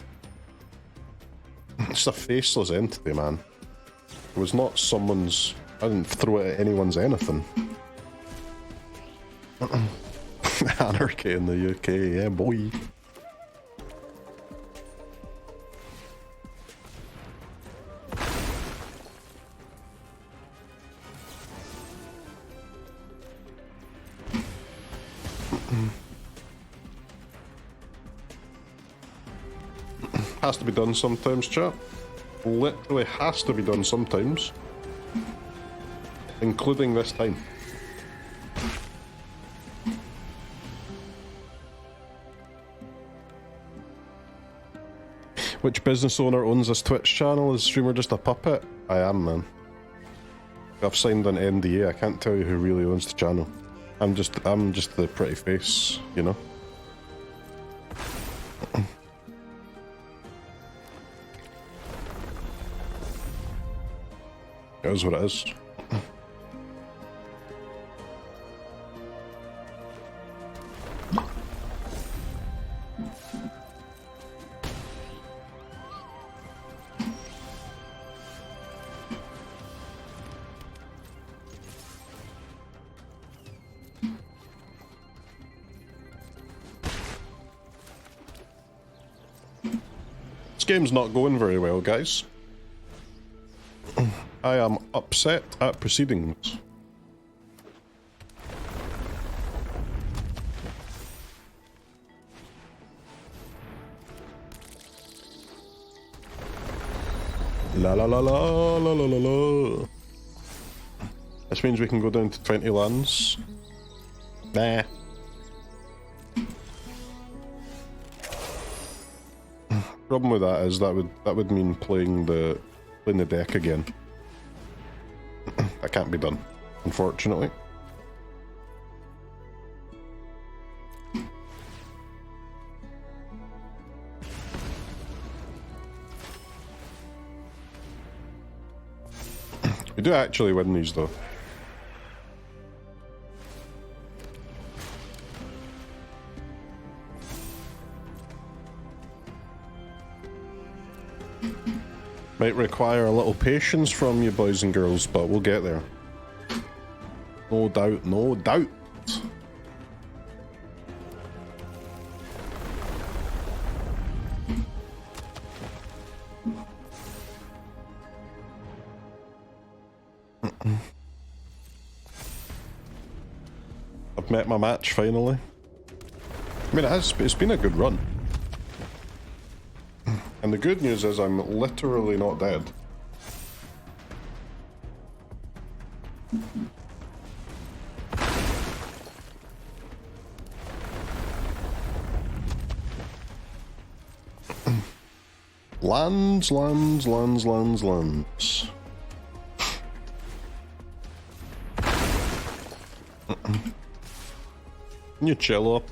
It's a faceless entity, man. It was not someone's. I didn't throw it at anyone's anything. Anarchy in the UK, yeah, boy. Has to be done sometimes, chat. Literally has to be done sometimes. Including this time. Which business owner owns this Twitch channel? Is streamer just a puppet? I am, man. I've signed an NDA. I can't tell you who really owns the channel. I'm just the pretty face, you know? It is what it is. This game's not going very well, guys. I am upset at proceedings. La la la la la la la la. This means we can go down to 20 lands. Nah. Problem with that is that would mean playing the deck again. That can't be done, unfortunately. We do actually win these though. Might require a little patience from you boys and girls, but we'll get there. No doubt, no doubt. I've met my match finally. I mean, it's been a good run. And the good news is I'm literally not dead. Lands. Can you chill up?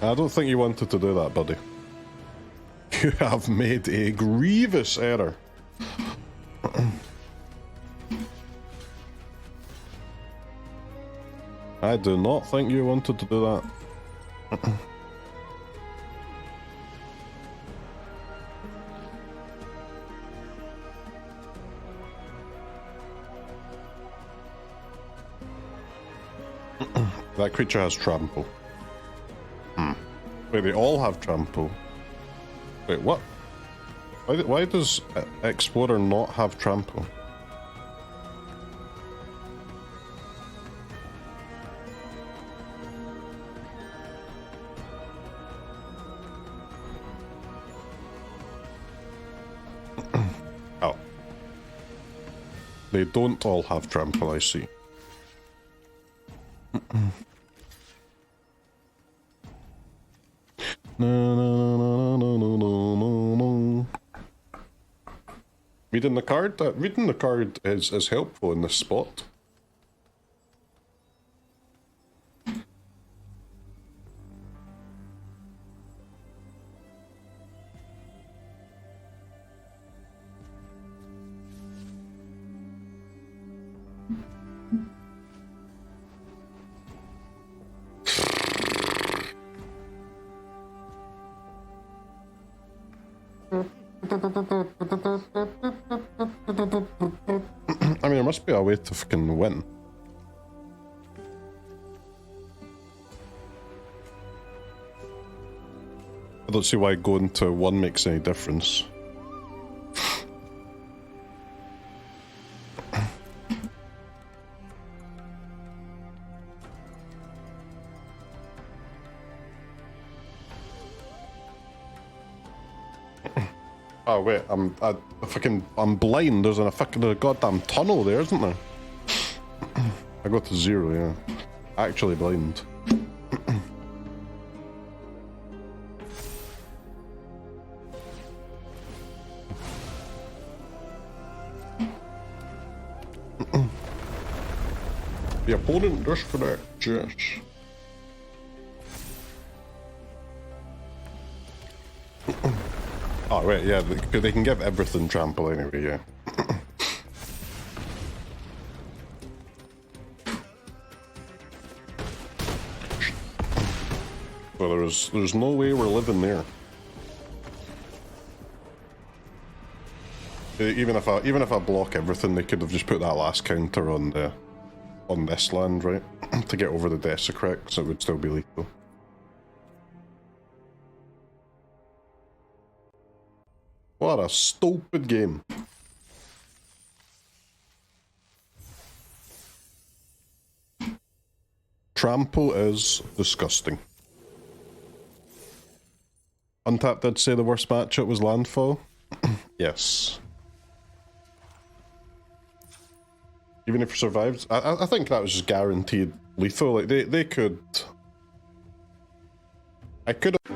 I don't think you wanted to do that, buddy. You have made a grievous error. I do not think you wanted to do that. That creature has trample. Wait, they all have trample. Wait, what? Why does Explorer not have trample? Oh. They don't all have trample, I see. No, no, no, no, no, no, no, no. Reading the card? Reading the card is helpful in this spot. I mean, there must be a way to fucking win. I don't see why going to 1 makes any difference. Oh wait, I'm blind. There's a fucking goddamn tunnel there, isn't there? I got to 0, yeah. Actually blind. The opponent disconnects, yes. Oh, right, yeah, they can give everything trample anyway, yeah. Well, there's no way we're living there. Even if I block everything, they could have just put that last counter on this land, right? To get over the Desecrex, it would still be lethal. What a stupid game. Trample is disgusting. Untapped did say the worst matchup was Landfall. Yes. Even if it survived, I think that was just guaranteed lethal. Like they could. I could have.